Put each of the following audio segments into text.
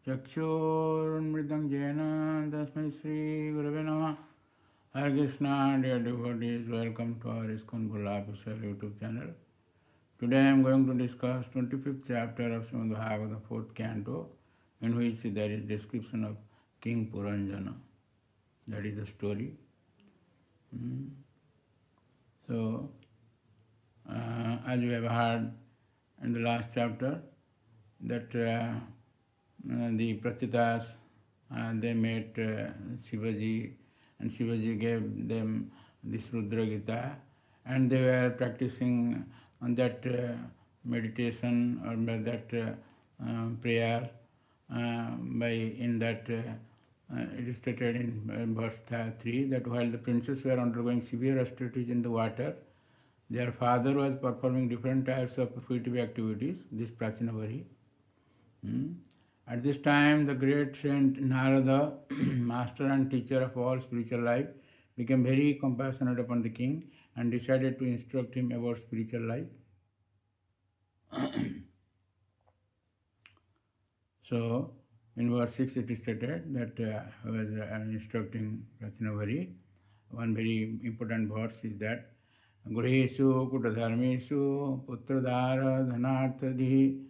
Chakshurmritam Jena Tasmai Sri Gurave Namah. Hare Krishna, dear devotees, welcome to our Iskcon official YouTube channel. Today I am going to discuss 25th chapter of Srimad Bhagavatam, 4th canto, in which there is description of King Puranjana. That is the story. So, as we have heard in the last chapter, that the Prachitas, they met Shivaji, and Shivaji gave them this Rudra Gita, and they were practicing on that meditation or by that prayer by in that it is stated in verse 3 that while the princes were undergoing severe austerities in the water, their father was performing different types of fruitive activities, this Prachinavari. At this time, the great saint Narada, master and teacher of all spiritual life, became very compassionate upon the king and decided to instruct him about spiritual life. So, in verse 6 it is stated that he was instructing Prachinavari. One very important verse is that Gruhesu Kutadharmesu Putradhara Dhanarthadhi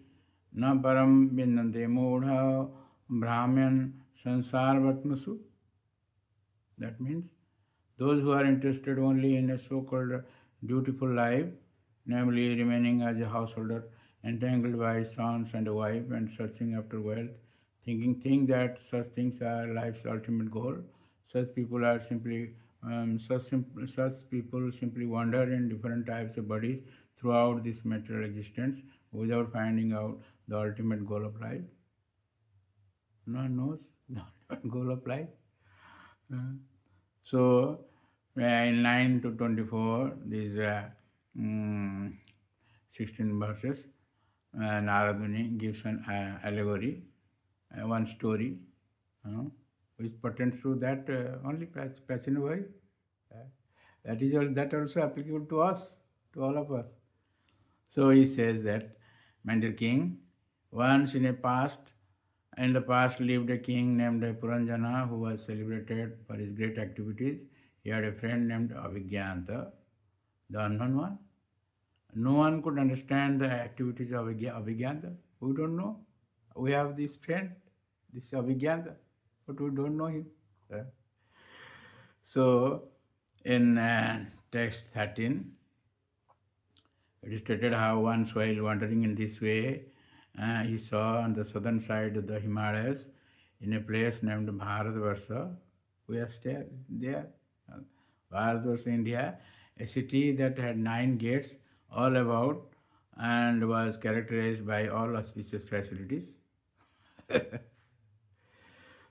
Na param vinnante mudha brahman sansarvatmasu. That means those who are interested only in a so-called dutiful life, namely remaining as a householder, entangled by sons and a wife and searching after wealth, think that such things are life's ultimate goal. Such people are simply such people simply wander in different types of bodies throughout this material existence without finding out the ultimate goal of life. No one knows the ultimate goal of life. So, in 9 to 24, these 16 verses, Naradmuni gives an allegory, one story, which pertains to that only Prachinavai. That also applicable to us, to all of us. So he says that, my dear king, once in the past lived a king named Puranjana who was celebrated for his great activities. He had a friend named Avigyanta, the unknown one. No one could understand the activities of Avigyanta. We don't know. We have this friend, this Avigyanta, but we don't know him. So, in text 13, it is stated how once while wandering in this way, he saw on the southern side of the Himalayas, in a place named Bharatvarsha. We are still there. Bharatvarsha, India, a city that had 9 gates all about and was characterized by all auspicious facilities.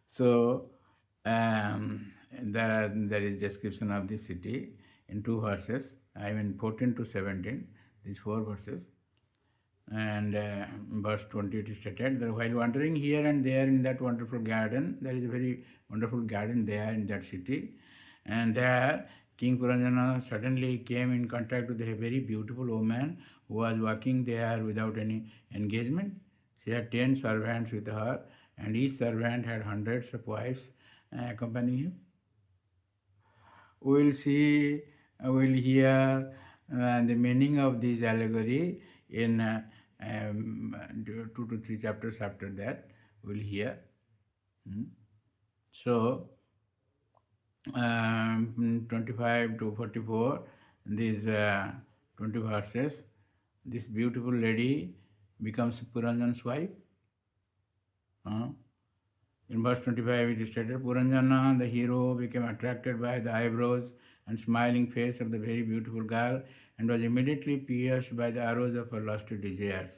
So, there is description of this city in 2 verses, 14 to 17, these 4 verses. And verse 20 it is stated that while wandering here and there in that wonderful garden, there is a very wonderful garden there in that city, and there King Puranjana suddenly came in contact with a very beautiful woman who was walking there without any engagement. She had 10 servants with her, and each servant had hundreds of wives accompanying him. We will see, we will hear the meaning of this allegory in 2 to 3 chapters after that. We will hear. So, 25 to 44, these 20 verses, this beautiful lady becomes Puranjana's wife. In verse 25 it is stated, Puranjana, the hero, became attracted by the eyebrows and smiling face of the very beautiful girl and was immediately pierced by the arrows of her lusty desires.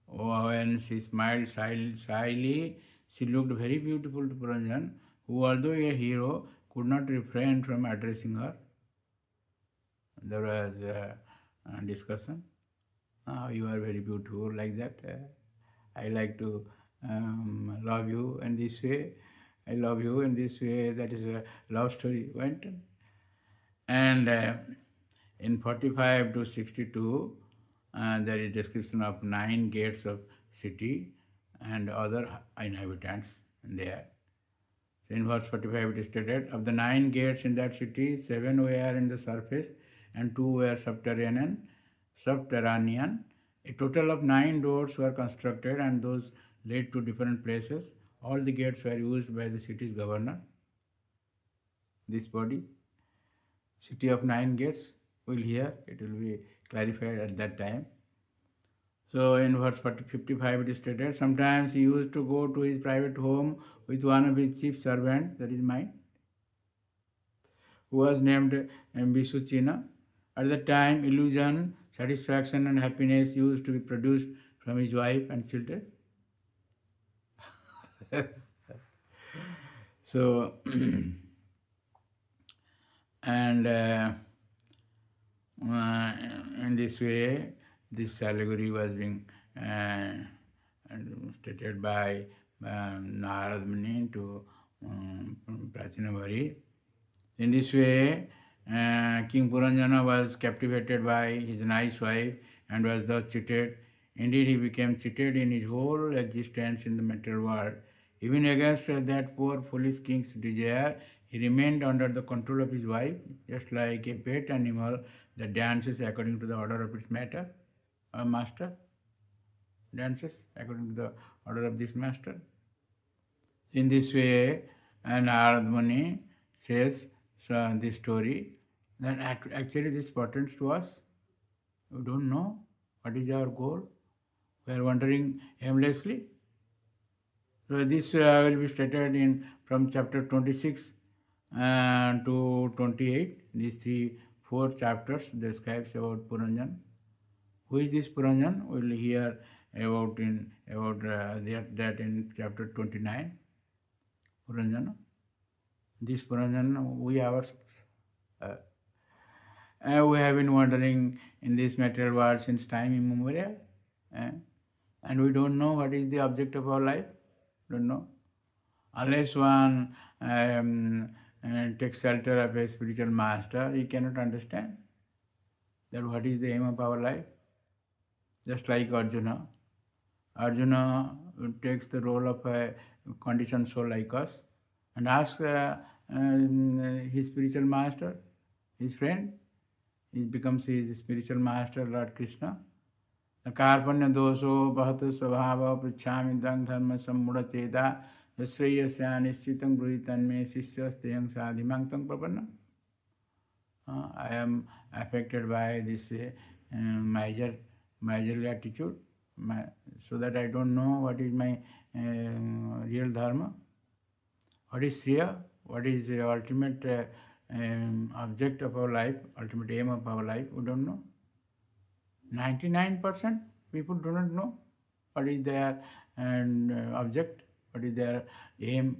When she smiled shyly, she looked very beautiful to Puranjan, who, although a hero, could not refrain from addressing her. There was a discussion. You are very beautiful, like that. I like to love you in this way. I love you in this way. That is a love story went. And in 45 to 62, there is description of 9 gates of city, and other inhabitants there. So in verse 45 it is stated, of the 9 gates in that city, 7 were in the surface and 2 were subterranean. A total of 9 doors were constructed and those led to different places. All the gates were used by the city's governor. This body, city of 9 gates, will hear, it will be clarified at that time. So in verse 55 it is stated, sometimes he used to go to his private home with one of his chief servants, that is mine, who was named Bisuchina. At the time, illusion, satisfaction and happiness used to be produced from his wife and children. So, and in this way, this allegory was being stated by Narad Muni to Prachinavari. In this way, King Puranjana was captivated by his nice wife and was thus cheated. Indeed, he became cheated in his whole existence in the material world. Even against that poor foolish king's desire, he remained under the control of his wife, just like a pet animal that dances according to the order of its master. Dances according to the order of this master. In this way, Narad Muni says this story that actually this pertains to us. We don't know what is our goal. We are wandering aimlessly. So this will be stated in from chapter 26 to 28. These 4 chapters describes about Puranjan. Who is this Puranjan? We will hear about that in chapter 29. Puranjana. This Puranjana, we ourselves. We have been wandering in this material world since time immemorial. And we don't know what is the object of our life. Don't know. Unless one takes shelter of a spiritual master, he cannot understand that what is the aim of our life. Just like Arjuna. Arjuna takes the role of a conditioned soul like us and asks his spiritual master, his friend, he becomes his spiritual master, Lord Krishna. Karpanya dosho bhata svabhava prichhami dang dharma sammudha cheda yasreyasya nishchitam gruhitan me sisya steyam sadhimang tang prapanna. I am affected by this miserly attitude, so that I don't know what is my real dharma, what is Shriya, what is the ultimate object of our life, ultimate aim of our life, we don't know. 99% people do not know what is their object, what is their aim,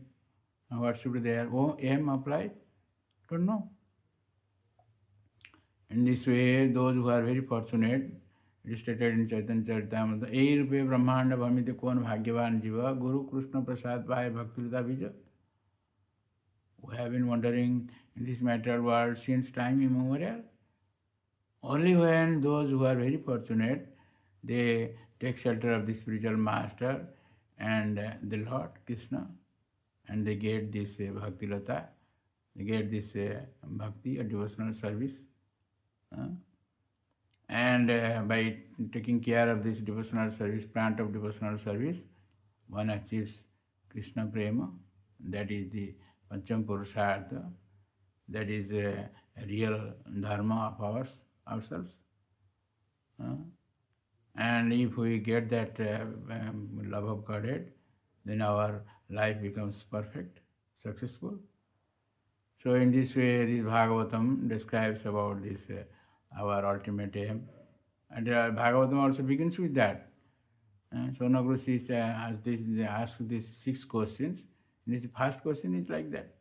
what should be their aim of life, don't know. In this way, those who are very fortunate, it is stated in Chaitanya Charitamrita, Ei rupe brahmanda bhamite kon bhagyavan jiva, Guru Krishna prasad bhai bhakti rita bija. We have been wandering in this material world since time immemorial. Only when those who are very fortunate, they take shelter of the spiritual master and the Lord Krishna, and they get this bhakti lata, they get this bhakti, a devotional service. And by taking care of this devotional service, plant of devotional service, one achieves Krishna prema, that is the Pancham Purushartha, that is a real dharma of ourselves. And if we get that love of Godhead, then our life becomes perfect, successful. So in this way, this Bhagavatam describes about this, our ultimate aim. And Bhagavatam also begins with that. So Naguru asks these 6 questions. And this first question is like that.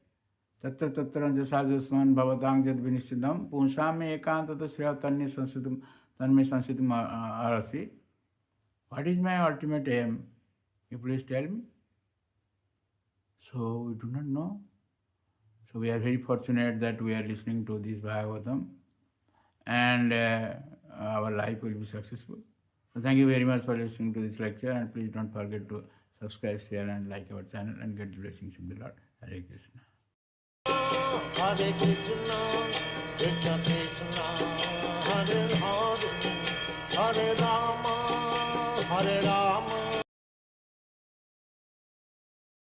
Tatra tatra jasajasman bhavatang jad vinishchidam punsame ekantata shreya tanme sansitam arasi. What is my ultimate aim? You please tell me. So we do not know. So we are very fortunate that we are listening to this Bhagavatam, and our life will be successful. So thank you very much for listening to this lecture, and please don't forget to subscribe, share, and like our channel and get the blessings of the Lord. Hare Krishna. Hare Krishna, Krishna Krishna, Hare Hare, Hare Rama, Hare Rama.